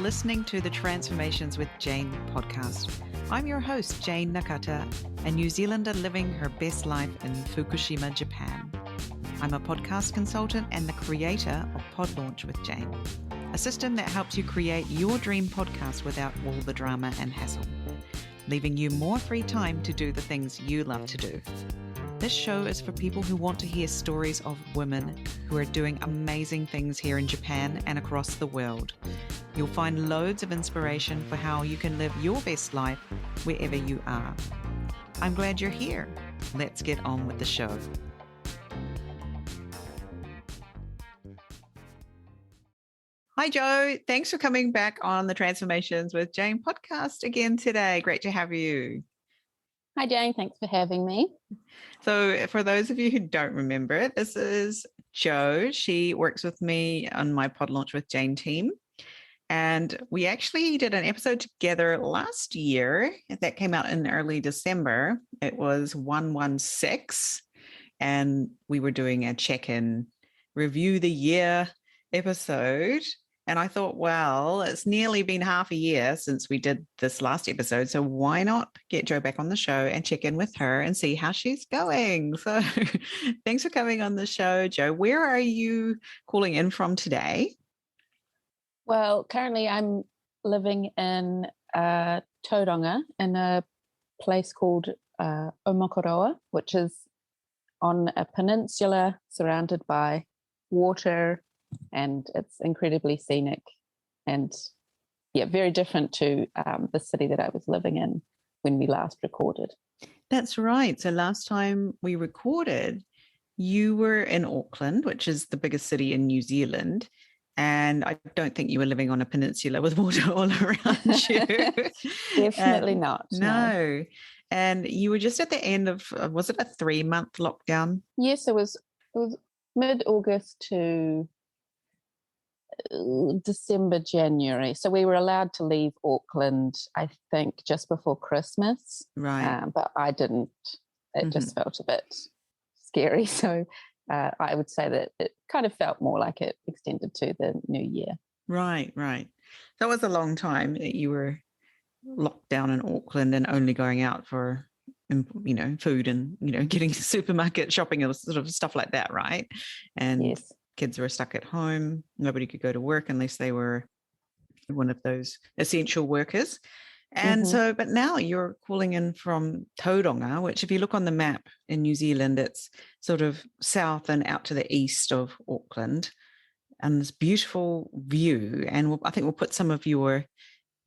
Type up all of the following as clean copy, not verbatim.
listening to the Transformations with Jayne podcast. I'm your host, Jayne Nakata, a New Zealander living her best life in Fukushima, Japan. I'm a podcast consultant and the creator of Pod Launch with Jayne, a system that helps you create your dream podcast without all the drama and hassle, leaving you more free time to do the things you love to do. This show is for people who want to hear stories of women who are doing amazing things here in Japan and across the world. You'll find loads of inspiration for how you can live your best life wherever you are. I'm glad you're here. Let's get on with the show. Hi, Jo. Thanks for coming back on the Transformations with Jayne podcast again today. Great to have you. Hi, Jayne. Thanks for having me. So for those of you who don't remember it, this is Jo. She works with me on my Pod Launch with Jayne team. And we actually did an episode together last year that came out in early December. It was 116. And we were doing a check-in review the year episode. And I thought, well, it's nearly been half a year since we did this last episode. So why not get Jo back on the show and check in with her and see how she's going? So thanks for coming on the show, Jo. Where are you calling in from today? Well, currently I'm living in Tauranga in a place called Omokoroa, which is on a peninsula surrounded by water, and it's incredibly scenic and very different to the city that I was living in when we last recorded. That's right. So last time we recorded, you were in Auckland, which is the biggest city in New Zealand. And I don't think you were living on a peninsula with water all around you. Definitely not. No. And you were just at the end of, was it a 3-month lockdown? Yes, it was mid-August to December, January. So we were allowed to leave Auckland, I think, just before Christmas. Right. But I didn't. It just felt a bit scary. So I would say that it kind of felt more like it extended to the new year. Right. That was a long time that you were locked down in Auckland and only going out for, food and, getting supermarket shopping or sort of stuff like that, right? And yes. Kids were stuck at home. Nobody could go to work unless they were one of those essential workers. And so, but now you're calling in from Tauranga, which if you look on the map in New Zealand, it's sort of south and out to the east of Auckland, and this beautiful view. And I think we'll put some of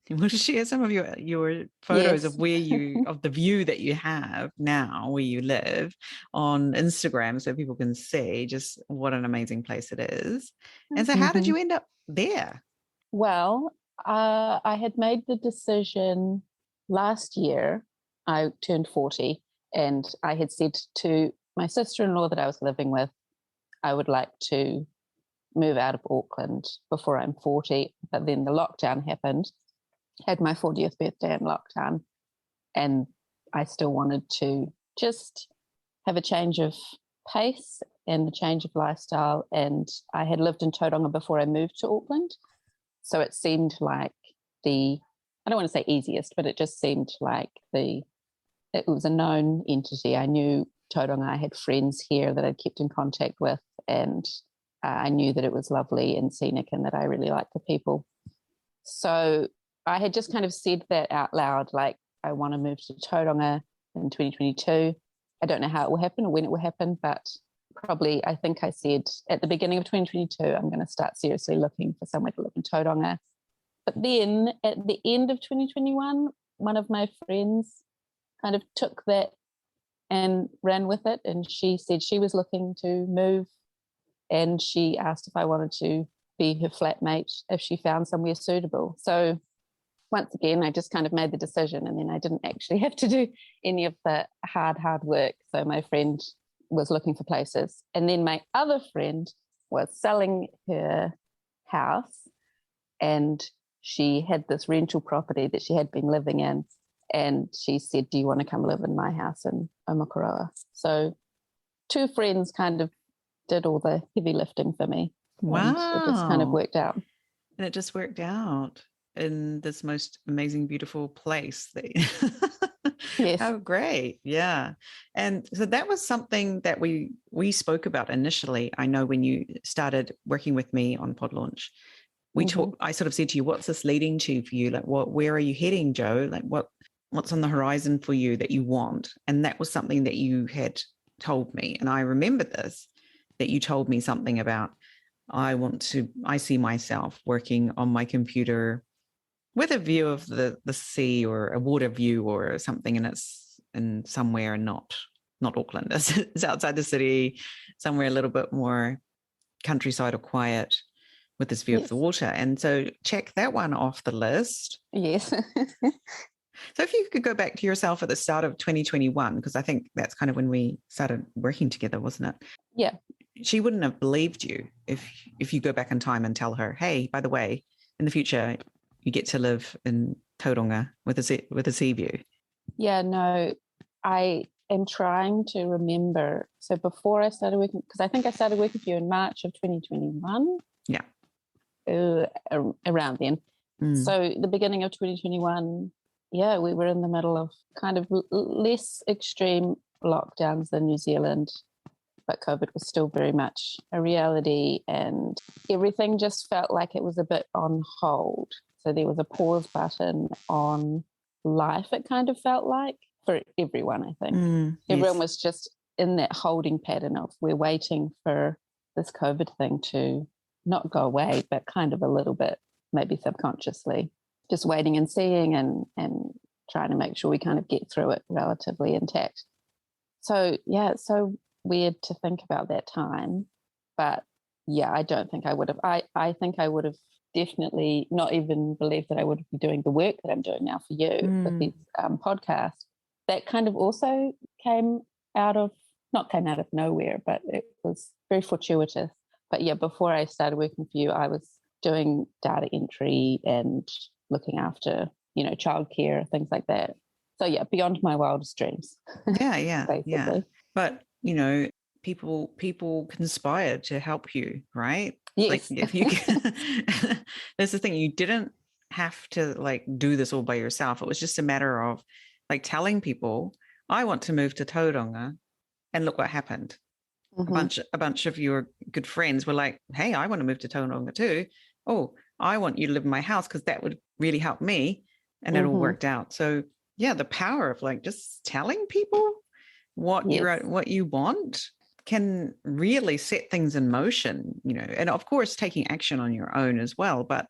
we'll share some of your photos of of the view that you have now where you live on Instagram so people can see just what an amazing place it is. And so how did you end up there? Well, I had made the decision last year. I turned 40 and I had said to my sister-in-law that I was living with, I would like to move out of Auckland before I'm 40. But then the lockdown happened. Had my 40th birthday in lockdown, and I still wanted to just have a change of pace and a change of lifestyle. And I had lived in Tauranga before I moved to Auckland. So it seemed like I don't want to say easiest, but it just seemed like it was a known entity. I knew Tauranga. I had friends here that I'd kept in contact with, and I knew that it was lovely and scenic and that I really liked the people. So I had just kind of said that out loud, like, I want to move to Tauranga in 2022. I don't know how it will happen or when it will happen, but probably I think I said at the beginning of 2022, I'm going to start seriously looking for somewhere to live in Tauranga. But then at the end of 2021, one of my friends kind of took that and ran with it. And she said she was looking to move. And she asked if I wanted to be her flatmate if she found somewhere suitable. So once again, I just kind of made the decision, and then I didn't actually have to do any of the hard work. So my friend was looking for places. And then my other friend was selling her house, and she had this rental property that she had been living in. And she said, do you want to come live in my house in Omokoroa? So 2 friends kind of did all the heavy lifting for me. Wow. And it just kind of worked out. And it just worked out. in this most amazing, beautiful place. Yes. How great. Yeah. And so that was something that we spoke about initially. I know when you started working with me on Pod Launch, I sort of said to you, what's this leading to for you? Like, where are you heading, Jo? Like, what's on the horizon for you that you want? And that was something that you had told me. And I remember this, that you told me something about, I see myself working on my computer with a view of the sea, or a water view or something. And it's in somewhere, and not Auckland. It's outside the city, somewhere a little bit more countryside or quiet, with this view of the water. And so check that one off the list. Yes. So if you could go back to yourself at the start of 2021, because I think that's kind of when we started working together, wasn't it? Yeah. She wouldn't have believed you if you go back in time and tell her, hey, by the way, in the future, you get to live in Tauranga with a sea view. Yeah, no, I am trying to remember. So before I started working, because I think I started working with you in March of 2021. Yeah. Around then. So the beginning of 2021, yeah, we were in the middle of kind of less extreme lockdowns than New Zealand, but COVID was still very much a reality, and everything just felt like it was a bit on hold. So there was a pause button on life, it kind of felt like, for everyone, I think. Everyone was just in that holding pattern of, we're waiting for this COVID thing to not go away, but kind of a little bit, maybe subconsciously, just waiting and seeing, and trying to make sure we kind of get through it relatively intact. So yeah, it's so weird to think about that time. But yeah, I don't think I would have. I think I would have definitely not even believed that I would be doing the work that I'm doing now for you with these podcasts. That kind of also came out of nowhere, but it was very fortuitous. But yeah, before I started working for you, I was doing data entry and looking after, childcare, things like that. So yeah, beyond my wildest dreams. Yeah. Basically. Yeah. But, people conspired to help you, right? Yes. Like, if you that's the thing, you didn't have to do this all by yourself. It was just a matter of telling people, I want to move to Tauranga, and look what happened. A bunch of your good friends were like, hey, I want to move to Tauranga too. Oh, I want you to live in my house because that would really help me. And it all worked out. So yeah, the power of just telling people what you want can really set things in motion, and of course taking action on your own as well, but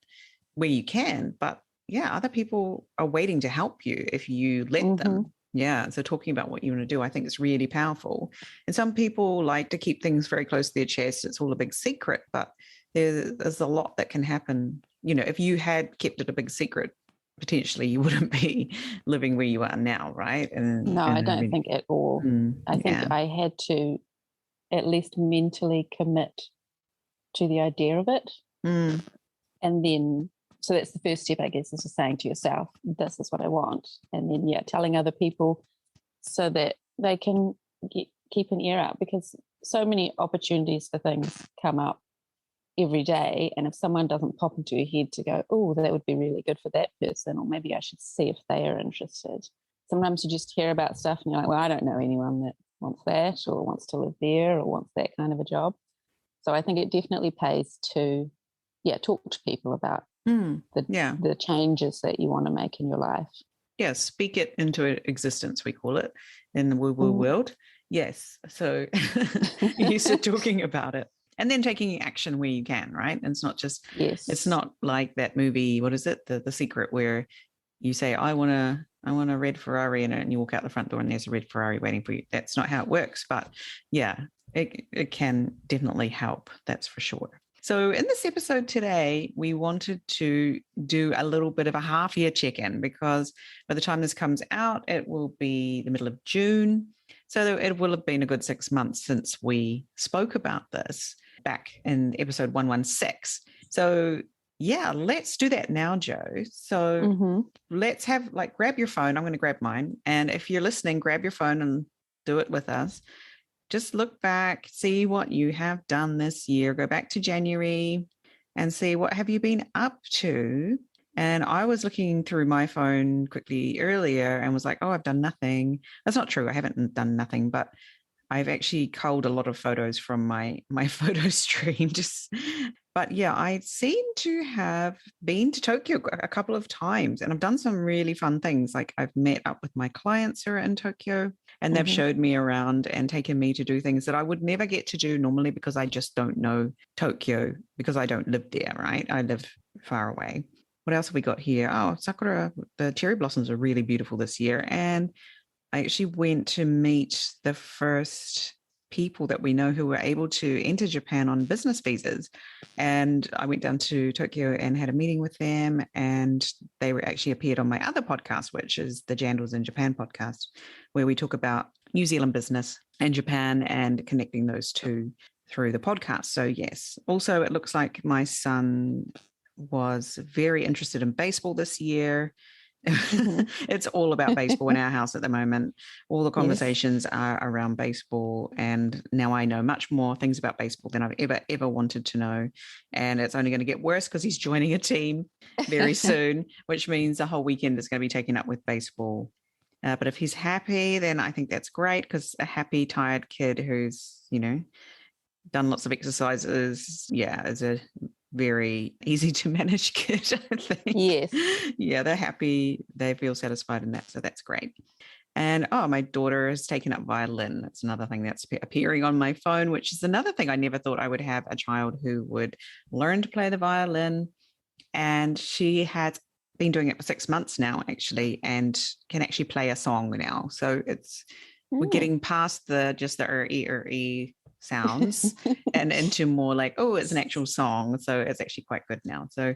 where you can. But yeah, other people are waiting to help you if you let them. Yeah. So talking about what you want to do, I think it's really powerful. And some people like to keep things very close to their chest. It's all a big secret, but there's a lot that can happen. If you had kept it a big secret, potentially you wouldn't be living where you are now, right? I don't think at all. I think I had to at least mentally commit to the idea of it. And then, so that's the first step, I guess, is just saying to yourself, this is what I want. And then, telling other people so that they can keep an ear out, because so many opportunities for things come up every day. And if someone doesn't pop into your head to go, oh, that would be really good for that person, or maybe I should see if they are interested. Sometimes you just hear about stuff and you're like, well, I don't know anyone that wants that or wants to live there or wants that kind of a job. So I think it definitely pays to, talk to people about the changes that you want to make in your life. Yeah, speak it into existence, we call it, in the woo-woo world. Yes. So you said talking about it. And then taking action where you can, right? And it's not just, it's not like that movie, what is it? The Secret, where you say, I want a red Ferrari, and you walk out the front door and there's a red Ferrari waiting for you. That's not how it works. But yeah, it can definitely help. That's for sure. So in this episode today, we wanted to do a little bit of a half-year check-in, because by the time this comes out, it will be the middle of June. So it will have been a good 6 months since we spoke about this back in episode 116. So yeah, let's do that now, Jo. So let's have grab your phone. I'm going to grab mine. And if you're listening, grab your phone and do it with us. Just look back, see what you have done this year. Go back to January and see what have you been up to. And I was looking through my phone quickly earlier and was like, oh, I've done nothing. That's not true. I haven't done nothing, but I've actually culled a lot of photos from my photo stream. But yeah, I seem to have been to Tokyo a couple of times, and I've done some really fun things. Like I've met up with my clients who are in Tokyo, and they've showed me around and taken me to do things that I would never get to do normally because I just don't know Tokyo because I don't live there, right? I live far away. What else have we got here? Oh, sakura, the cherry blossoms are really beautiful this year. And I actually went to meet the first people that we know who were able to enter Japan on business visas. And I went down to Tokyo and had a meeting with them. And they were actually appeared on my other podcast, which is the Jandals in Japan podcast, where we talk about New Zealand business and Japan and connecting those two through the podcast. So yes, also it looks like my son was very interested in baseball this year. It's all about baseball in our house at the moment. All the conversations are around baseball. And now I know much more things about baseball than I've ever wanted to know. And it's only going to get worse because he's joining a team very soon, which means the whole weekend is going to be taken up with baseball. But if he's happy, then I think that's great because a happy, tired kid who's, done lots of exercises, is a very easy to manage kid, I think. Yes. Yeah, they're happy. They feel satisfied in that. So that's great. And my daughter has taken up violin. That's another thing that's appearing on my phone, which is another thing I never thought I would have a child who would learn to play the violin. And she has been doing it for 6 months now, actually, and can actually play a song now. So we're getting past just the e sounds and into more like, it's an actual song. So it's actually quite good now. So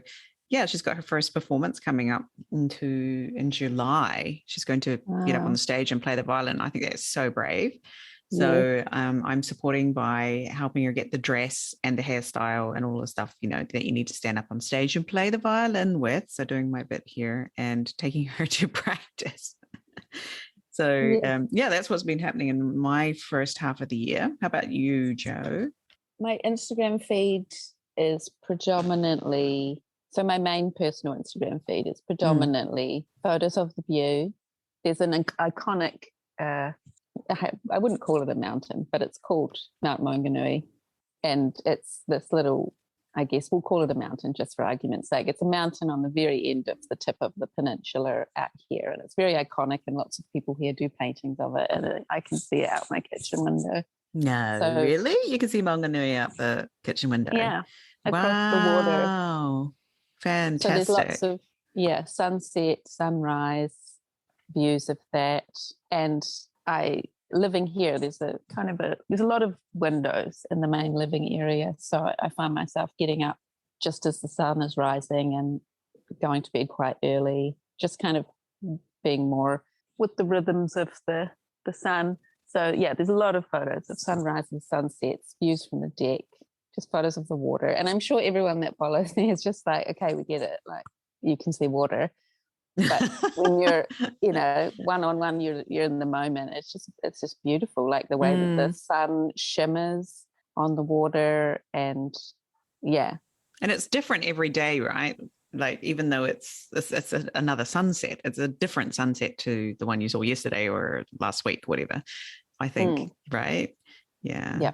yeah, she's got her first performance coming up in July. She's going to get up on the stage and play the violin. I think that's so brave. So I'm supporting by helping her get the dress and the hairstyle and all the stuff, that you need to stand up on stage and play the violin with. So doing my bit here and taking her to practice. So, that's what's been happening in my first half of the year. How about you, Jo? My Instagram feed is predominantly, so my main personal Instagram feed is predominantly photos of the view. There's an iconic, I wouldn't call it a mountain, but it's called Mount Maunganui. And it's this little, I guess we'll call it a mountain just for argument's sake. It's a mountain on the very end of the tip of the peninsula out here. And it's very iconic and lots of people here do paintings of it. And I can see it out my kitchen window. No, really? You can see Maunganui out the kitchen window? Yeah, across the water. Wow, fantastic. So there's lots of, sunset, sunrise, views of that. And living here, there's a lot of windows in the main living area. So I find myself getting up just as the sun is rising and going to bed quite early, just kind of being more with the rhythms of the sun. So there's a lot of photos of sunrises, sunsets, views from the deck, just photos of the water. And I'm sure everyone that follows me is just like, okay, we get it. Like you can see water. But when you're one-on-one, you're in the moment. It's just beautiful, like the way that the sun shimmers on the water. And it's different every day, right? Like even though it's another sunset, it's a different sunset to the one you saw yesterday or last week, whatever, I think. Right? Yeah.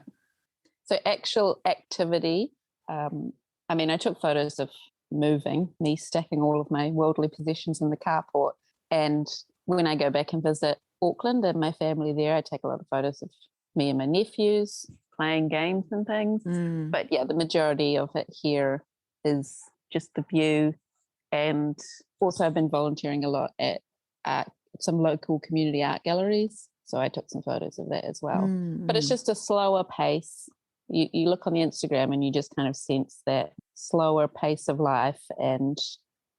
So actual activity, I took photos of moving, me stacking all of my worldly possessions in the carport. And when I go back and visit Auckland and my family there, I take a lot of photos of me and my nephews playing games and things. But the majority of it here is just the view. And also I've been volunteering a lot at some local community art galleries. So I took some photos of that as well. But it's just a slower pace. You look on the Instagram and you just kind of sense that slower pace of life and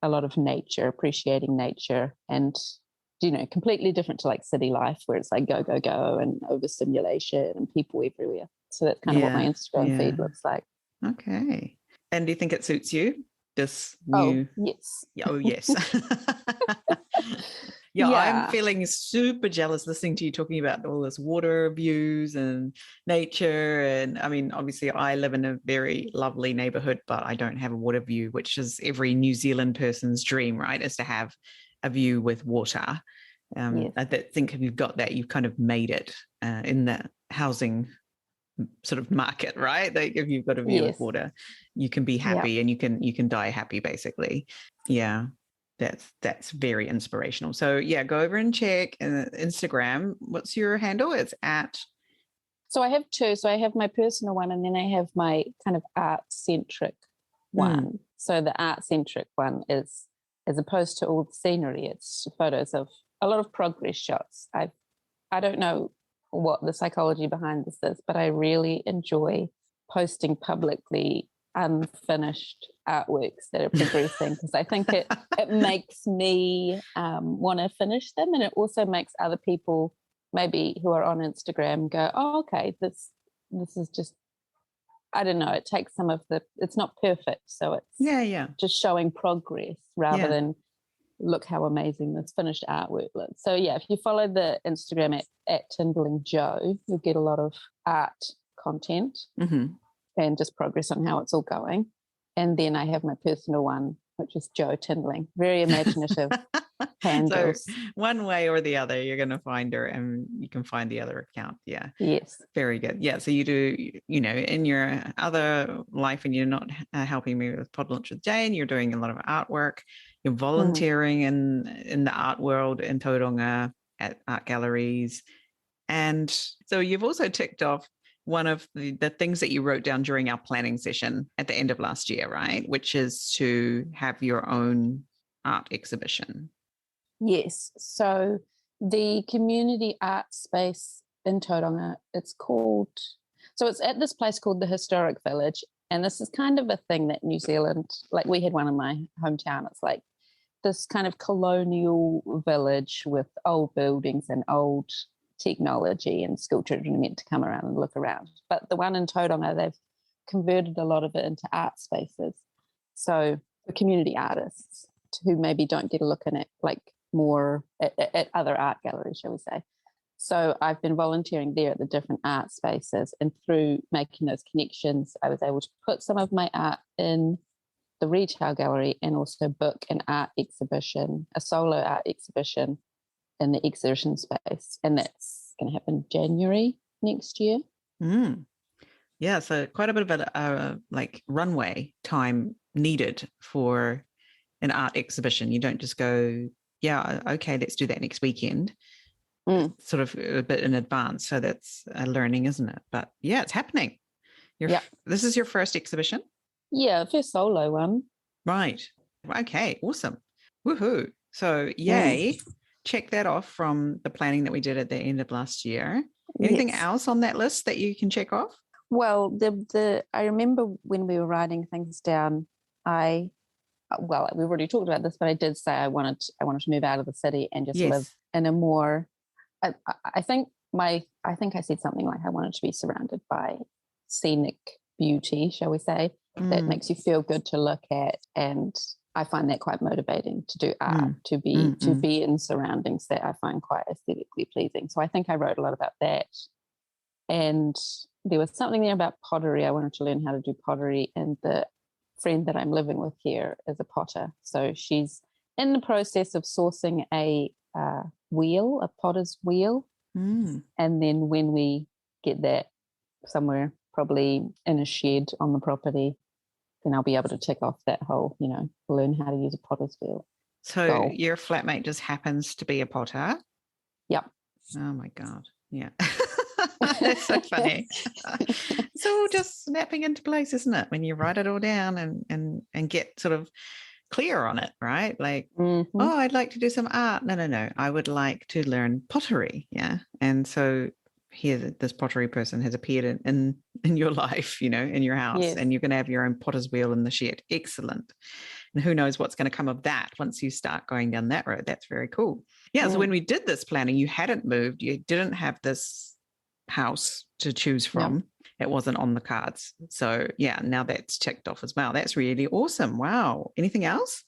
a lot of nature, appreciating nature, and completely different to like city life where it's like go, go, go and overstimulation and people everywhere. So that's kind of what my Instagram feed looks like. Okay. And do you think it suits you? This new... Oh, yes. Oh, yes. Yeah, I'm feeling super jealous listening to you talking about all this water views and nature. And I mean, obviously, I live in a very lovely neighborhood, but I don't have a water view, which is every New Zealand person's dream, right? Is to have a view with water. Yes. I think if you've got that, you've kind of made it in the housing sort of market, right? Like if you've got a view with water, you can be happy and you can die happy, basically. Yeah. That's very inspirational. So yeah, go over and check Instagram. What's your handle? It's at. So I have two. So I have my personal one, and then I have my kind of art-centric one. So the art-centric one is, as opposed to all the scenery, it's photos of a lot of progress shots. I don't know what the psychology behind this is, but I really enjoy posting publicly unfinished artworks that are progressing, because I think it makes me want to finish them, and it also makes other people maybe who are on Instagram go, oh, okay, this is just, I don't know, it takes some of it's not perfect, so it's just showing progress rather than look how amazing this finished artwork looks. So yeah, if you follow the Instagram at Tindling Jo, you'll get a lot of art content and just progress on how it's all going. And then I have my personal one, which is Jo Tindling. Very imaginative handles. So one way or the other, you're going to find her, and you can find the other account. Yeah. Yes. Very good. Yeah. So you do, in your other life, and you're not helping me with Pod Lunch with Jayne, you're doing a lot of artwork. You're volunteering in the art world in Tauranga at art galleries. And so you've also ticked off one of the things that you wrote down during our planning session at the end of last year, right? Which is to have your own art exhibition. Yes. So the community art space in Tauranga, it's at this place called the Historic Village. And this is kind of a thing that New Zealand, like we had one in my hometown. It's like this kind of colonial village with old buildings and old technology, and school children are meant to come around and look around. But the one in Tauranga, they've converted a lot of it into art spaces. So for community artists who maybe don't get a look in it, like more at other art galleries, shall we say. So I've been volunteering there at the different art spaces, and through making those connections, I was able to put some of my art in the retail gallery and also book an art exhibition, a solo art exhibition in the exhibition space. And that's going to happen January next year. Yeah, so quite a bit of a runway time needed for an art exhibition. You don't just go, yeah, okay, let's do that next weekend. Sort of a bit in advance. So that's a learning, isn't it? But yeah, it's happening. This is your first exhibition? Yeah, first solo one. Right. Okay, awesome. Woohoo. So yay. Check that off from the planning that we did at the end of last year. Anything else on that list that you can check off? Well, I remember when we were writing things down, we've already talked about this, but I did say I wanted to move out of the city and just live in a more, I think I said something like I wanted to be surrounded by scenic beauty, shall we say, that makes you feel good to look at. And I find that quite motivating to do art, to be in surroundings that I find quite aesthetically pleasing. So I think I wrote a lot about that. And there was something there about pottery. I wanted to learn how to do pottery, and the friend that I'm living with here is a potter. So she's in the process of sourcing a potter's wheel. And then when we get that somewhere, probably in a shed on the property, then I'll be able to tick off that whole, learn how to use a potter's wheel. So your flatmate just happens to be a potter? Yep. Oh my God. Yeah. That's so funny. It's all just snapping into place, isn't it? When you write it all down and get sort of clear on it, right? Like, oh, I'd like to do some art. No. I would like to learn pottery. Yeah. And so here, this pottery person has appeared in your life, in your house, and you're going to have your own potter's wheel in the shed. Excellent. And who knows what's going to come of that once you start going down that road. That's very cool. Yeah. So when we did this planning, you hadn't moved. You didn't have this house to choose from. No. It wasn't on the cards. So yeah, now that's checked off as well. That's really awesome. Wow. Anything else?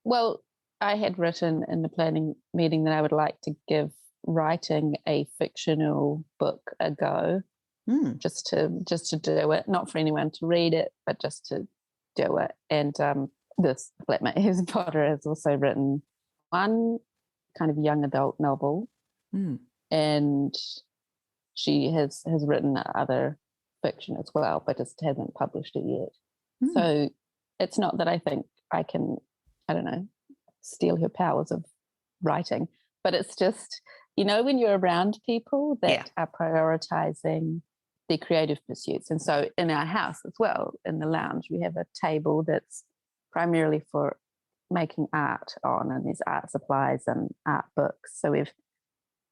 Well, I had written in the planning meeting that I would like to give writing a fictional book a go, just to do it, not for anyone to read it, but just to do it. And this flatmate who's Potter has also written one kind of young adult novel, and she has written other fiction as well, but just hasn't published it yet. So it's not that I think I can, I don't know, steal her powers of writing, but it's just, when you're around people that are prioritizing their creative pursuits. And so in our house as well, in the lounge, we have a table that's primarily for making art on, and there's art supplies and art books. So we've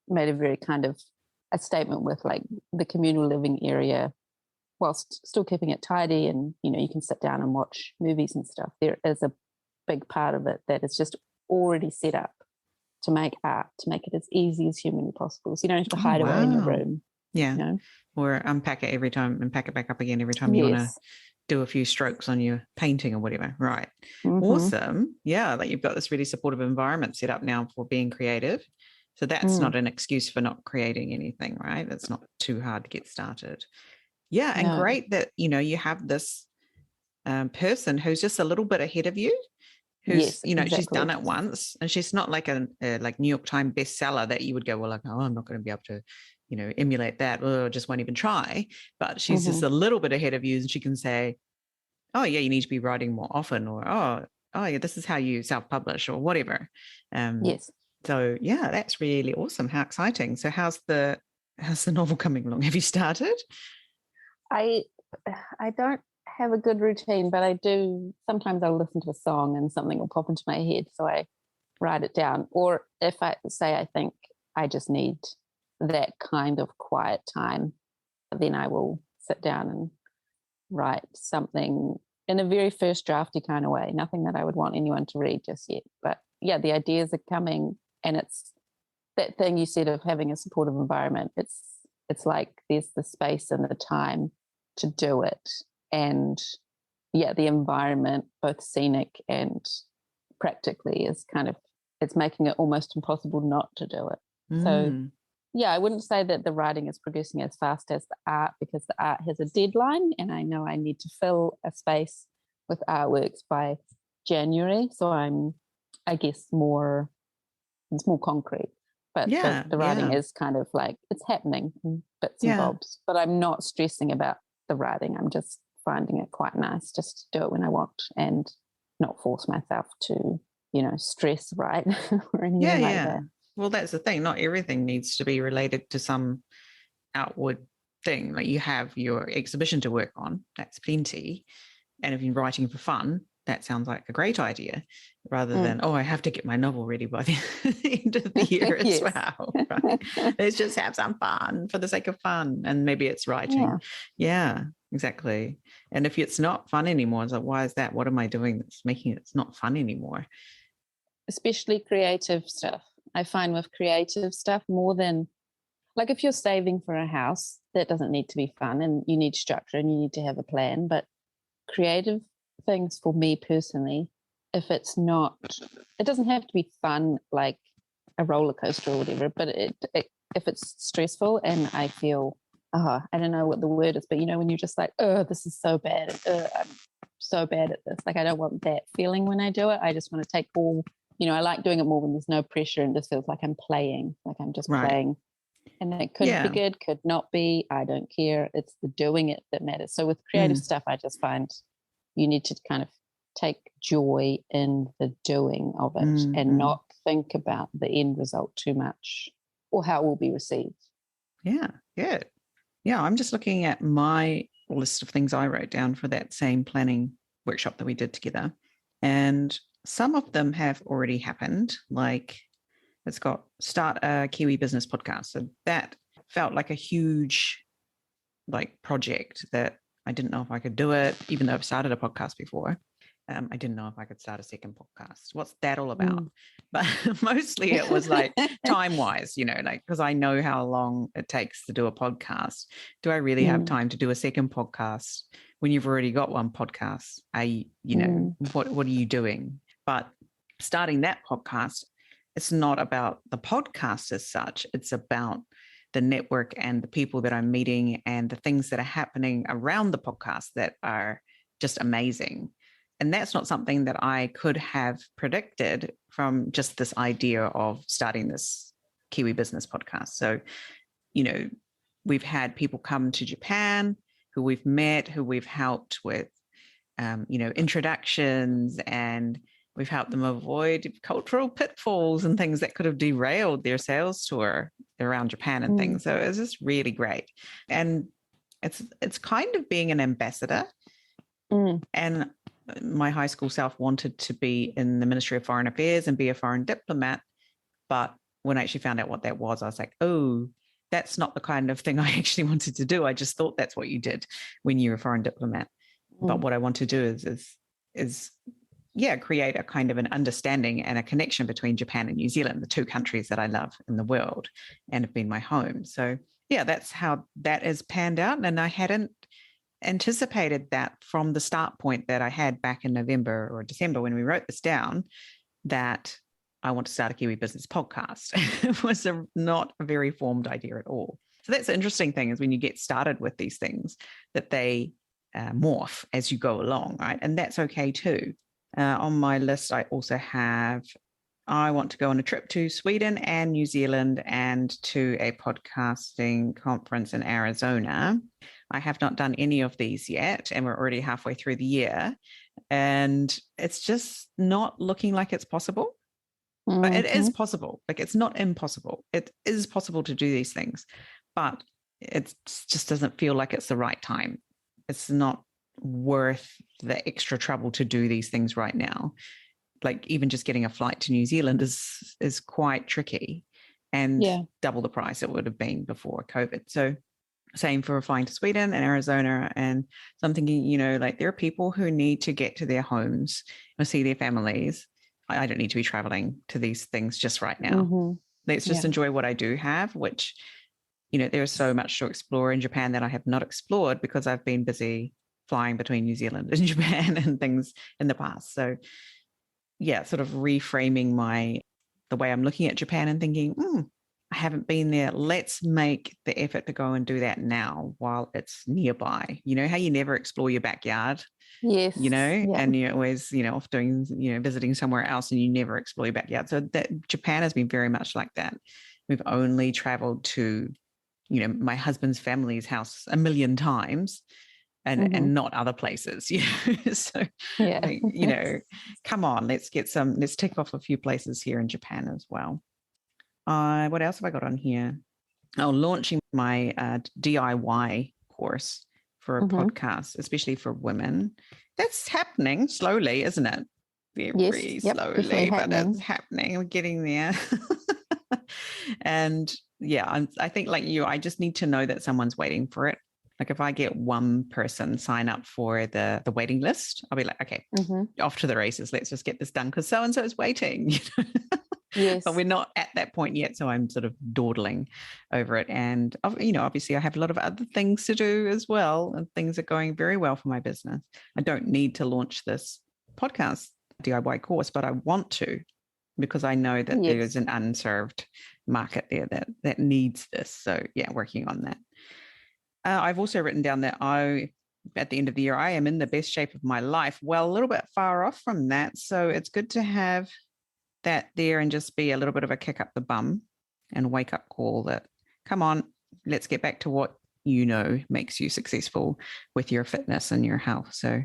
made a very kind of a statement with like the communal living area, whilst still keeping it tidy, and you can sit down and watch movies and stuff. There is a big part of it that is just already set up to make art, to make it as easy as humanly possible, so you don't have to hide away in the room. Or unpack it every time and pack it back up again every time you want to do a few strokes on your painting or whatever. Right. Awesome. Yeah, like you've got this really supportive environment set up now for being creative. So that's not an excuse for not creating anything, right? It's not too hard to get started. Yeah, and great that, you have this person who's just a little bit ahead of you, who's, she's done it once, and she's not like a like New York Times bestseller that you would go, well, like, oh, I'm not going to be able to, emulate that, or I just won't even try. But she's just a little bit ahead of you, and she can say, oh, yeah, you need to be writing more often, or, oh, yeah, this is how you self-publish, or whatever. So, yeah, that's really awesome. How exciting. So how's the novel coming along? Have you started? I don't have a good routine, but I do. Sometimes I'll listen to a song and something will pop into my head, so I write it down. Or if I say I think I just need that kind of quiet time, then I will sit down and write something in a very first drafty kind of way. Nothing that I would want anyone to read just yet. But yeah, the ideas are coming, and it's that thing you said of having a supportive environment. It's like there's the space and the time to do it. And yeah, the environment, both scenic and practically, is kind of, it's making it almost impossible not to do it. So yeah, I wouldn't say that the writing is progressing as fast as the art, because the art has a deadline, and I know I need to fill a space with artworks by January. So I guess it's more concrete. But the writing is kind of like, it's happening in bits and bobs. But I'm not stressing about the writing. I'm just finding it quite nice just to do it when I want, and not force myself to, stress write or anything like that. Well, that's the thing. Not everything needs to be related to some outward thing. Like, you have your exhibition to work on. That's plenty. And if you're writing for fun, that sounds like a great idea, rather than, I have to get my novel ready by the end of the year as well. Right? Let's just have some fun for the sake of fun. And maybe it's writing. Yeah, exactly. And if it's not fun anymore, it's like, why is that? What am I doing that's making it's not fun anymore? Especially creative stuff. I find with creative stuff, more than, like, if you're saving for a house, that doesn't need to be fun, and you need structure and you need to have a plan. But creative things, for me personally, if it's not, it doesn't have to be fun like a roller coaster or whatever, but if it's stressful and I feel, I don't know what the word is, but when you're just like, this is so bad, I'm so bad at this, like, I don't want that feeling when I do it. I just want to take all, I like doing it more when there's no pressure and just feels like I'm playing, like I'm just playing. And it could be good, could not be, I don't care. It's the doing it that matters. So with creative stuff, I just find you need to kind of take joy in the doing of it and not think about the end result too much or how it will be received. Yeah, good. Yeah, I'm just looking at my list of things I wrote down for that same planning workshop that we did together. And some of them have already happened, like it's got start a Kiwi business podcast. So that felt like a huge project that I didn't know if I could do it, even though I've started a podcast before. I didn't know if I could start a second podcast. What's that all about? But mostly it was like time-wise, because I know how long it takes to do a podcast. Do I really have time to do a second podcast when you've already got one podcast? What are you doing? But starting that podcast, it's not about the podcast as such. It's about the network and the people that I'm meeting and the things that are happening around the podcast that are just amazing. And that's not something that I could have predicted from just this idea of starting this Kiwi business podcast. So, we've had people come to Japan who we've met, who we've helped with, introductions, and we've helped them avoid cultural pitfalls and things that could have derailed their sales tour around Japan and things. So it's just really great. And it's kind of being an ambassador. And my high school self wanted to be in the Ministry of Foreign Affairs and be a foreign diplomat. But when I actually found out what that was, I was like, oh, that's not the kind of thing I actually wanted to do. I just thought that's what you did when you were a foreign diplomat. But what I want to do is create a kind of an understanding and a connection between Japan and New Zealand, the two countries that I love in the world and have been my home. So that's how that has panned out. And I hadn't anticipated that from the start point that I had back in November or December when we wrote this down, that I want to start a Kiwi business podcast. It was not a very formed idea at all. So that's the interesting thing, is when you get started with these things, that they morph as you go along, right? And that's okay too. On my list, I also have, I want to go on a trip to Sweden and New Zealand and to a podcasting conference in Arizona. I have not done any of these yet, and we're already halfway through the year. And it's just not looking like it's possible. But it is possible. Like, it's not impossible. It is possible to do these things, but it just doesn't feel like it's the right time. It's not worth the extra trouble to do these things right now. Like, even just getting a flight to New Zealand is quite tricky, and double the price it would have been before COVID. So same for flying to Sweden and Arizona. And so I'm thinking, there are people who need to get to their homes or see their families. I don't need to be traveling to these things just right now. Let's just enjoy what I do have, which, there's so much to explore in Japan that I have not explored because I've been busy flying between New Zealand and Japan and things in the past. So sort of reframing the way I'm looking at Japan and thinking, I haven't been there. Let's make the effort to go and do that now while it's nearby. You know how you never explore your backyard? Yes. And you're always, off doing, visiting somewhere else, and you never explore your backyard. So that Japan has been very much like that. We've only traveled to, my husband's family's house a million times and not other places. So, come on, let's tick off a few places here in Japan as well. What else have I got on here? Oh, launching my DIY course for a podcast, especially for women. That's happening slowly, isn't it? Very slowly, but it's happening. We're getting there. And I think, like you, I just need to know that someone's waiting for it. Like, if I get one person sign up for the waiting list, I'll be like, okay, off to the races. Let's just get this done because so-and-so is waiting. Yes. But we're not at that point yet. So I'm sort of dawdling over it. And, obviously I have a lot of other things to do as well. And things are going very well for my business. I don't need to launch this podcast DIY course, but I want to, because I know that there's an unserved market there that needs this. So working on that. I've also written down that at the end of the year, I am in the best shape of my life. Well, a little bit far off from that. So it's good to have that there and just be a little bit of a kick up the bum and wake up call that, come on, let's get back to what makes you successful with your fitness and your health. So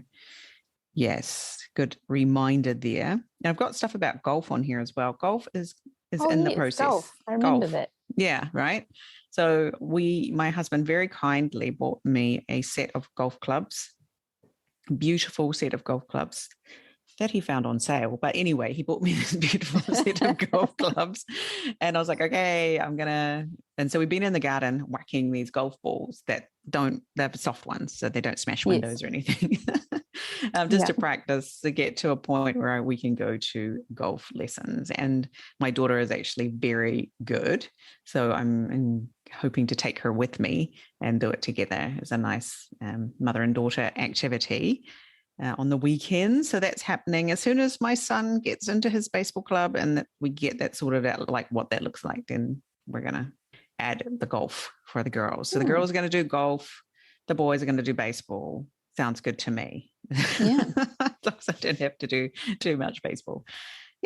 yes, good reminder there. And I've got stuff about golf on here as well. Golf is in the process. Golf. I remember that. Yeah, right. So my husband very kindly bought me a set of golf clubs, beautiful set of golf clubs that he found on sale. But anyway, he bought me this beautiful set of golf clubs. And I was like, okay, and so we've been in the garden whacking these golf balls they're soft ones, so they don't smash windows or anything. Just to practice, to get to a point where we can go to golf lessons. And my daughter is actually very good. So I'm hoping to take her with me and do it together as a nice mother and daughter activity. on the weekends. So that's happening as soon as my son gets into his baseball club and that we get that sorted out, like what that looks like, then we're going to add the golf for the girls. So the girls are going to do golf. The boys are going to do baseball. Sounds good to me. Yeah. I don't have to do too much baseball.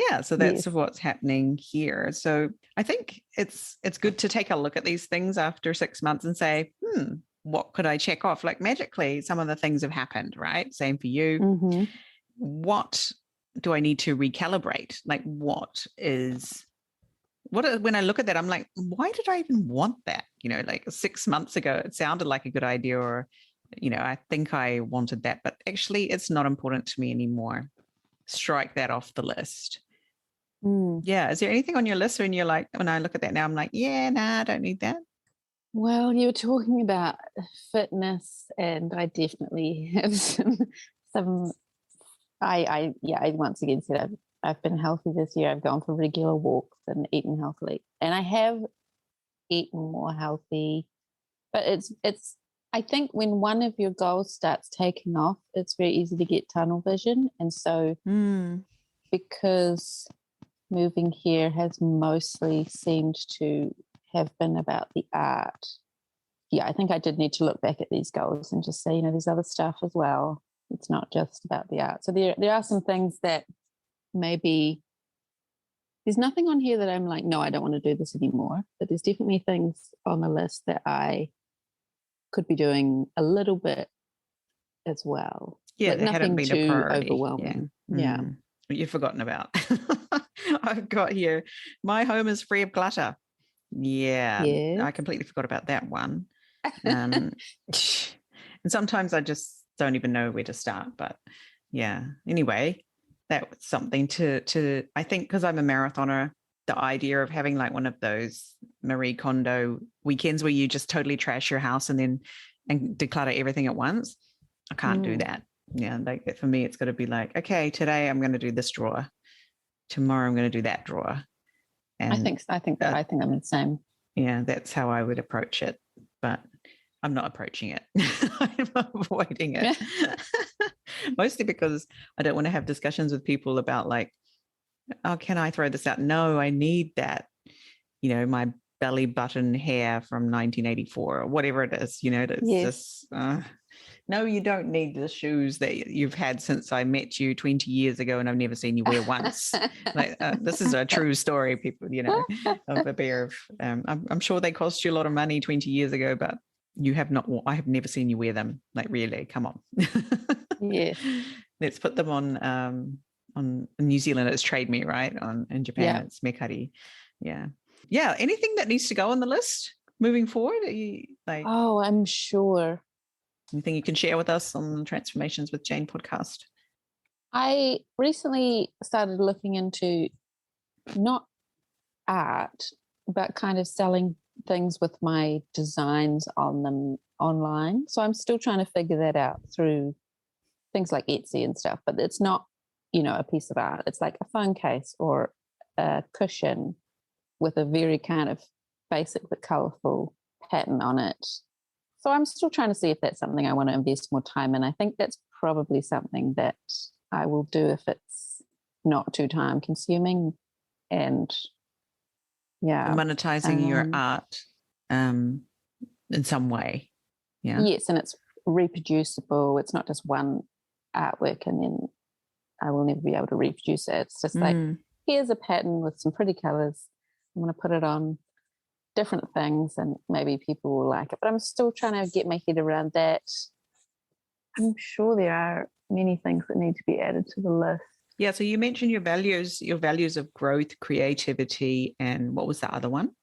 Yeah, so that's what's happening here. So I think it's good to take a look at these things after 6 months and say, what could I check off? Like magically, some of the things have happened, right? Same for you. Mm-hmm. What do I need to recalibrate? Like when I look at that, I'm like, why did I even want that? Like 6 months ago, it sounded like a good idea, or, I think I wanted that, but actually it's not important to me anymore. Strike that off the list. Yeah. Is there anything on your list when you're like, when I look at that now, I'm like, yeah, nah, I don't need that? Well, you were talking about fitness, and I definitely have some. I once again said I've been healthy this year. I've gone for regular walks and eaten healthily, and I have eaten more healthy. But it's. I think when one of your goals starts taking off, it's very easy to get tunnel vision, and so because moving here has mostly seemed to have been about the art. Yeah, I think I did need to look back at these goals and just say, there's other stuff as well. It's not just about the art. So there are some things that maybe there's nothing on here that I'm like, no, I don't want to do this anymore. But there's definitely things on the list that I could be doing a little bit as well. Yeah, like they hadn't nothing been too a priority. overwhelming. Yeah. You've forgotten about. I've got here, my home is free of clutter. Yeah, Yes. I completely forgot about that one. And sometimes I just don't even know where to start. But yeah, anyway, that was something to I think, because I'm a marathoner, the idea of having like one of those Marie Kondo weekends where you just totally trash your house and declutter everything at once. I can't do that. Yeah, like for me, it's got to be like, okay, today I'm going to do this drawer. Tomorrow I'm going to do that drawer. And I think I'm the same. Yeah, that's how I would approach it. But I'm not approaching it. I'm avoiding it. Mostly because I don't want to have discussions with people about like, oh, can I throw this out? No, I need that. My belly button hair from 1984 or whatever it is. It's just, no, you don't need the shoes that you've had since I met you 20 years ago and I've never seen you wear once. Like this is a true story, people, of a pair of, I'm sure they cost you a lot of money 20 years ago, but I have never seen you wear them. Like really, come on. Yeah. Let's put them on New Zealand, it's trade me, right? In Japan, it's mekari. Yeah. Yeah. Anything that needs to go on the list moving forward? Are you like, oh, I'm sure. Anything you can share with us on the Transformations with Jayne podcast? I recently started looking into not art, but kind of selling things with my designs on them online. So I'm still trying to figure that out through things like Etsy and stuff, but it's not, a piece of art. It's like a phone case or a cushion with a very kind of basic but colorful pattern on it. So I'm still trying to see if that's something I want to invest more time in. I think that's probably something that I will do if it's not too time consuming. And monetizing your art in some way. Yeah. Yes, and it's reproducible. It's not just one artwork and then I will never be able to reproduce it. It's just like, here's a pattern with some pretty colors. I'm going to put it on different things and maybe people will like it. But I'm still trying to get my head around that. I'm sure there are many things that need to be added to the list. Yeah, so you mentioned your values of growth, creativity, and what was the other one? Can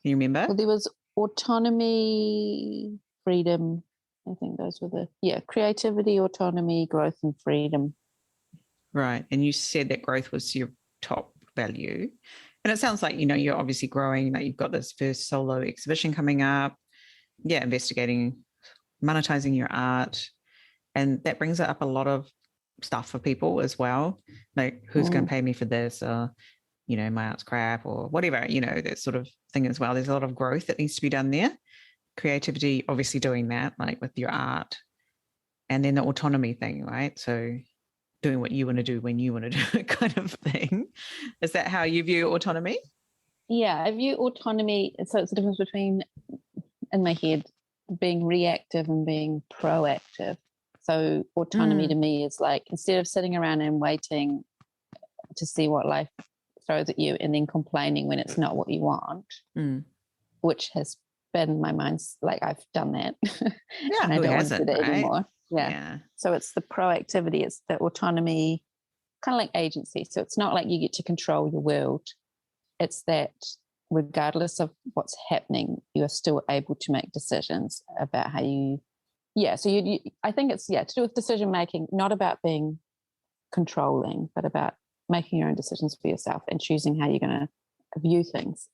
you remember? Well, there was autonomy, freedom. I think those were creativity, autonomy, growth, and freedom. Right. And you said that growth was your top value. And it sounds like, you're obviously growing, like you've got this first solo exhibition coming up. Yeah, investigating, monetizing your art. And that brings up a lot of stuff for people as well. Like, who's going to pay me for this? Or, my art's crap or whatever, that sort of thing as well. There's a lot of growth that needs to be done there. Creativity, obviously doing that, like with your art. And then the autonomy thing, right? So doing what you want to do when you want to do it kind of thing. Is that how you view autonomy? Yeah, I view autonomy. So it's the difference between, in my head, being reactive and being proactive. So autonomy to me is like, instead of sitting around and waiting to see what life throws at you and then complaining when it's not what you want, which has been my mind's like, I've done that. Yeah, and I who don't want to hasn't, do that right? anymore. Yeah. So it's the proactivity, it's the autonomy, kind of like agency. So it's not like you get to control your world. It's that regardless of what's happening, you are still able to make decisions about how you, so you I think it's, to do with decision making, not about being controlling, but about making your own decisions for yourself and choosing how you're going to view things,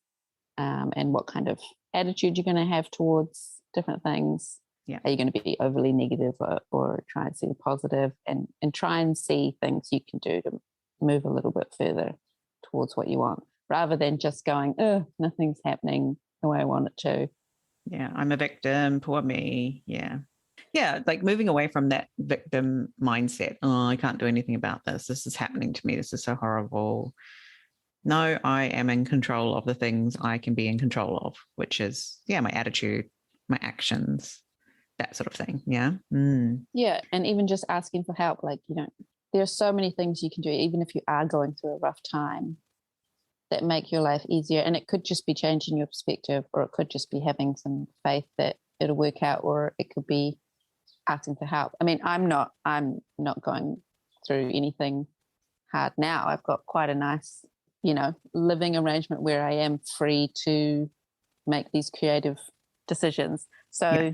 and what kind of attitude you're going to have towards different things. Yeah. Are you going to be overly negative, or try and see the positive, and try and see things you can do to move a little bit further towards what you want, rather than just going, oh, nothing's happening the way I want it to. Yeah, I'm a victim, poor me. Yeah. Yeah, like moving away from that victim mindset. Oh, I can't do anything about this. This is happening to me. This is so horrible. No, I am in control of the things I can be in control of, which is, my attitude, my actions, that sort of thing. Yeah. Yeah. And even just asking for help. Like, there are so many things you can do, even if you are going through a rough time, that make your life easier. And it could just be changing your perspective, or it could just be having some faith that it'll work out, or it could be asking for help. I mean, I'm not going through anything hard now. I've got quite a nice, living arrangement where I am free to make these creative decisions. So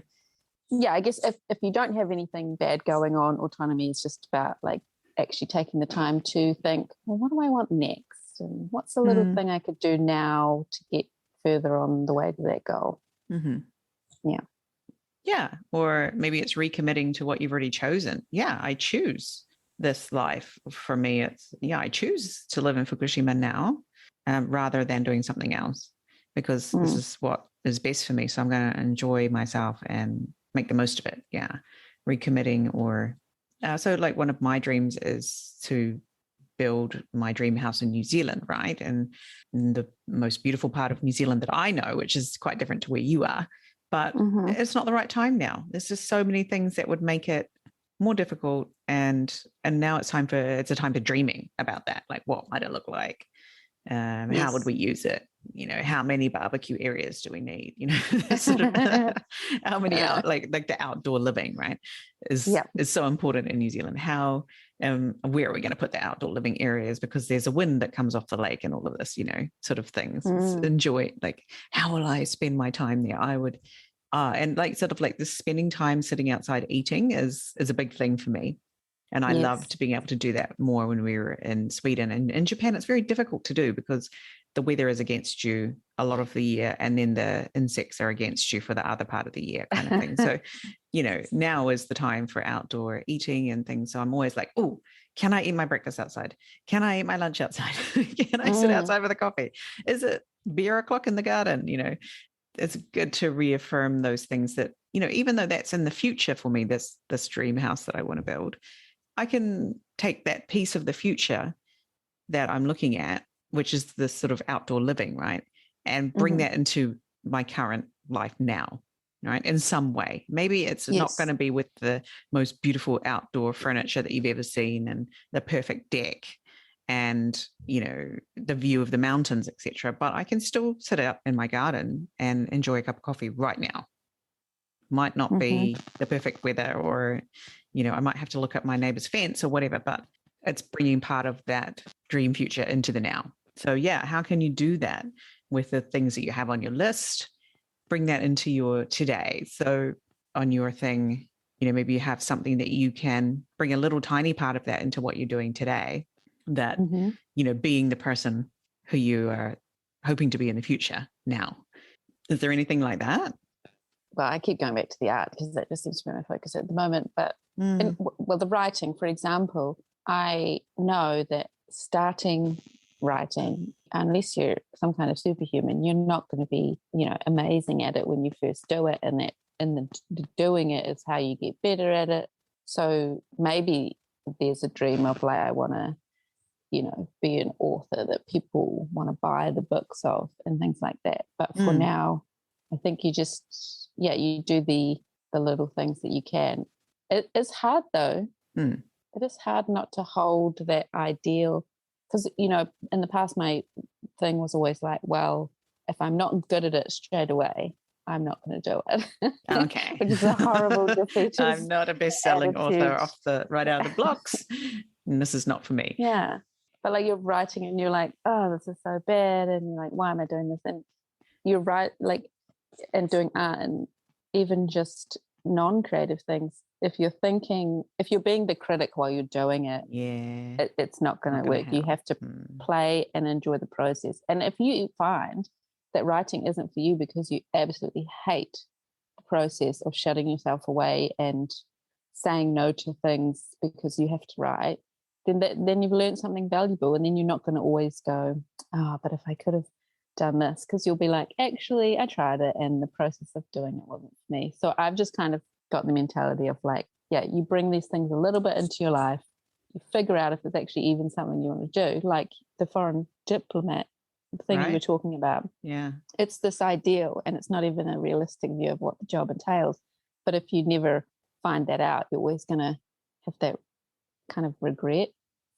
I guess if you don't have anything bad going on, autonomy is just about like actually taking the time to think, well, what do I want next? And what's a little thing I could do now to get further on the way to that goal? Mm-hmm. Yeah. Yeah. Or maybe it's recommitting to what you've already chosen. Yeah, I choose this life. For me, it's, I choose to live in Fukushima now, rather than doing something else, because this is what is best for me. So I'm going to enjoy myself and make the most of it. Yeah. Recommitting, or so like one of my dreams is to build my dream house in New Zealand, right? And in the most beautiful part of New Zealand that I know, which is quite different to where you are. But it's not the right time now. There's just so many things that would make it more difficult. And now it's a time for dreaming about that. Like, what might it look like? How would we use it? How many barbecue areas do we need? Sort of how many like the outdoor living, right? Is so important in New Zealand. How where are we going to put the outdoor living areas? Because there's a wind that comes off the lake and all of this, sort of things. Enjoy, like, how will I spend my time there? I would, and like sort of like this spending time sitting outside eating is a big thing for me. And I loved being able to do that more when we were in Sweden. And in Japan, it's very difficult to do because the weather is against you a lot of the year, and then the insects are against you for the other part of the year, kind of thing. So, now is the time for outdoor eating and things. So I'm always like, oh, can I eat my breakfast outside? Can I eat my lunch outside? Can I sit outside with a coffee? Is it beer o'clock in the garden? It's good to reaffirm those things that, even though that's in the future for me, this dream house that I want to build, I can take that piece of the future that I'm looking at, which is this sort of outdoor living, right? And bring that into my current life now, right? In some way. Maybe it's not going to be with the most beautiful outdoor furniture that you've ever seen and the perfect deck and, the view of the mountains, etc. But I can still sit out in my garden and enjoy a cup of coffee right now. Might not be the perfect weather, or, I might have to look at my neighbor's fence or whatever, but it's bringing part of that dream future into the now. So how can you do that with the things that you have on your list? Bring that into your today. So on your thing, maybe you have something that you can bring a little tiny part of that into what you're doing today, that, being the person who you are hoping to be in the future now. Is there anything like that? Well, I keep going back to the art because that just seems to be my focus at the moment. But the writing, for example, I know that starting writing, unless you're some kind of superhuman, you're not going to be, amazing at it when you first do it. And the doing it is how you get better at it. So maybe there's a dream of like, I want to, be an author that people want to buy the books of and things like that. But for now, I think you just, you do the little things that you can. It is hard though. It is hard not to hold that ideal, because, in the past, my thing was always like, well, if I'm not good at it straight away, I'm not going to do it. Okay. Which is a horrible defeatist I'm not a best-selling author right out of the blocks. And this is not for me. Yeah. But like you're writing and you're like, oh, this is so bad. And you're like, why am I doing this? And you're right, like, and doing art and even just non-creative things. If you're being the critic while you're doing it, it's not going to work. You have to play and enjoy the process. And if you find that writing isn't for you because you absolutely hate the process of shutting yourself away and saying no to things because you have to write, then you've learned something valuable, and then you're not going to always go, but if I could have done this, because you'll be like, actually, I tried it and the process of doing it wasn't for me. So I've just kind of got the mentality of like, you bring these things a little bit into your life, you figure out if it's actually even something you want to do, like the foreign diplomat thing you were talking about. Yeah. It's this ideal, and it's not even a realistic view of what the job entails. But if you never find that out, you're always going to have that kind of regret.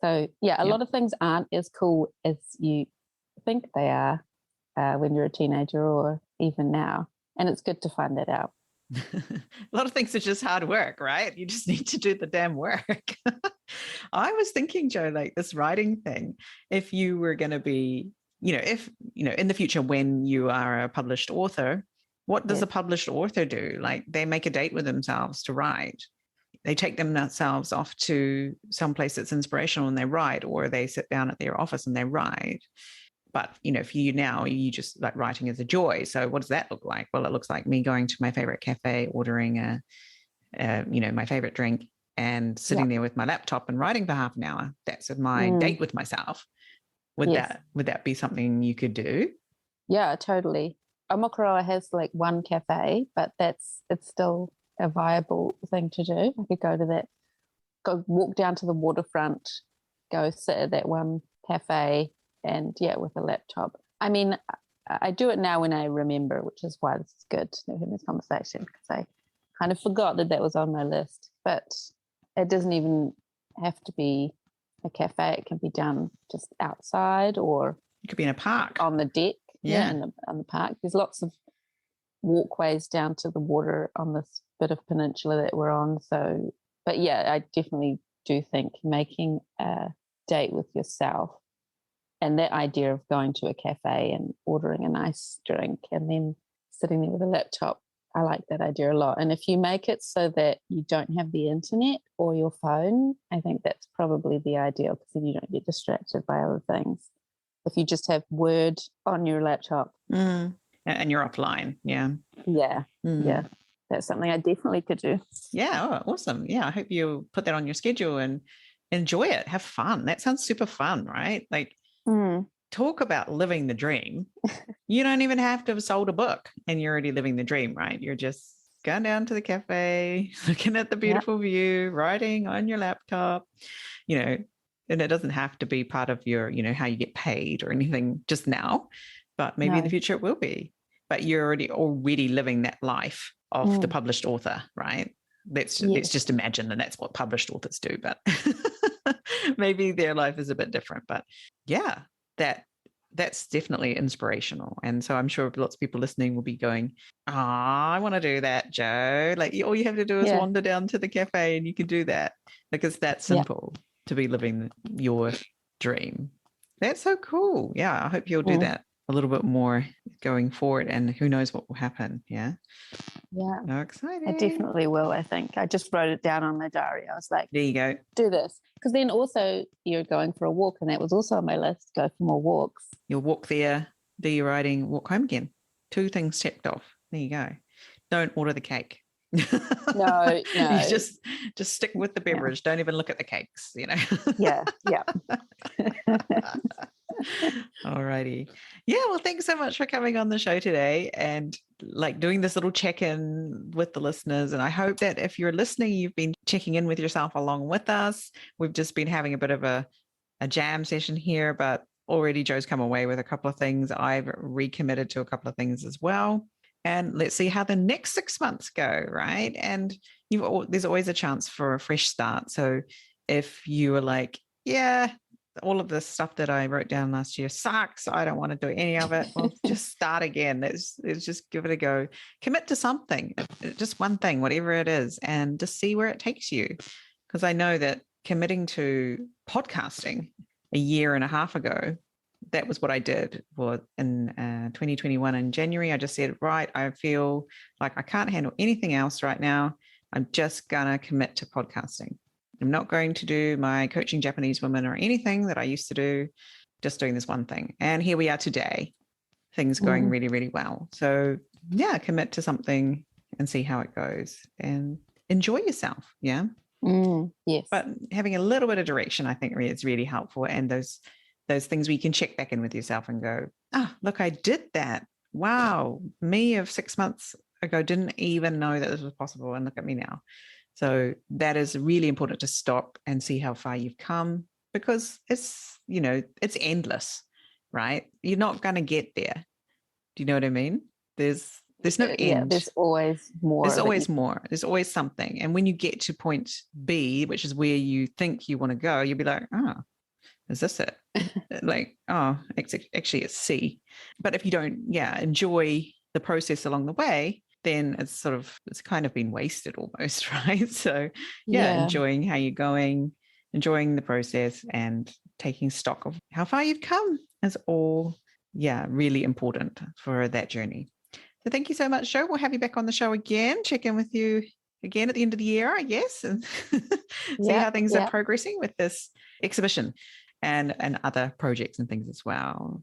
So a lot of things aren't as cool as you think they are when you're a teenager or even now. And it's good to find that out. A lot of things are just hard work, right? You just need to do the damn work. I was thinking, Jo, like this writing thing, if you were going to be, in the future when you are a published author, what does a published author do? Like they make a date with themselves to write. They take themselves off to some place that's inspirational and they write, or they sit down at their office and they write. But, for you now, you just like writing is a joy. So what does that look like? Well, it looks like me going to my favorite cafe, ordering my favorite drink and sitting there with my laptop and writing for half an hour. That's my date with myself. Would that be something you could do? Yeah, totally. Omokoroa has like one cafe, but it's still a viable thing to do. I could go walk down to the waterfront, go sit at that one cafe and with a laptop. I mean, I do it now when I remember, which is why this is good to have this conversation, because I kind of forgot that was on my list. But it doesn't even have to be a cafe. It can be done just outside, or it could be in a park on the deck. On the park. There's lots of walkways down to the water on this bit of peninsula that we're on. So, but I definitely do think making a date with yourself, and that idea of going to a cafe and ordering a nice drink and then sitting there with a laptop, I like that idea a lot. And if you make it so that you don't have the internet or your phone, I think that's probably the ideal, because then you don't get distracted by other things. If you just have Word on your laptop. And you're offline. Yeah. That's something I definitely could do. Yeah. Oh, awesome. Yeah. I hope you put that on your schedule and enjoy it. Have fun. That sounds super fun, right? Like, talk about living the dream. You don't even have to have sold a book and you're already living the dream, right? You're just going down to the cafe, looking at the beautiful view, writing on your laptop, and it doesn't have to be part of your, how you get paid or anything just now, but maybe in the future it will be. But you're already living that life of the published author, right? Let's just imagine that that's what published authors do, but maybe their life is a bit different. But that's definitely inspirational. And so I'm sure lots of people listening will be going, I want to do that, Jo. Like all you have to do is wander down to the cafe and you can do that, because that's simple to be living your dream. That's so cool. Yeah, I hope you'll do that a little bit more going forward, and who knows what will happen. Yeah. Oh, exciting. I definitely will. I think I just wrote it down on my diary. I was like, there you go, do this, because then also you're going for a walk, and that was also on my list. Go for more walks. You'll walk there, do your writing, walk home again. 2 things checked off. There you go. Don't order the cake. No. You just stick with the beverage. Don't even look at the cakes, Yeah. All righty. Yeah, well, thanks so much for coming on the show today. And like doing this little check-in with the listeners. And I hope that if you're listening, you've been checking in with yourself along with us. We've just been having a bit of a jam session here, but already Jo's come away with a couple of things. I've recommitted to a couple of things as well. And let's see how the next 6 months go, right? And there's always a chance for a fresh start. So if you are like, yeah, all of this stuff that I wrote down last year sucks, I don't want to do any of it, well, just start again. Let's just give it a go. Commit to something, just one thing, whatever it is, and just see where it takes you. Because I know that committing to podcasting a year and a half ago, that was what I did in 2021 in January. I just said, right, I feel like I can't handle anything else right now. I'm just going to commit to podcasting. I'm not going to do my coaching Japanese women or anything that I used to do, just doing this one thing. And here we are today, things going really, really well. So yeah, commit to something and see how it goes and enjoy yourself. Yeah. Yes. But having a little bit of direction, I think is really helpful. And those things where you can check back in with yourself and go, look, I did that. Wow. Me of 6 months ago didn't even know that this was possible. And look at me now. So that is really important to stop and see how far you've come, because it's endless, right? You're not going to get there. Do you know what I mean? There's no end. Yeah, there's always more. There's always more. There's always something. And when you get to point B, which is where you think you want to go, you'll be like, is this it? Like, actually it's C. But if you don't, enjoy the process along the way, then it's kind of been wasted almost, right? So enjoying how you're going, enjoying the process and taking stock of how far you've come is all, really important for that journey. So thank you so much, Jo. We'll have you back on the show again, check in with you again at the end of the year, I guess, and see how things are progressing with this exhibition and other projects and things as well.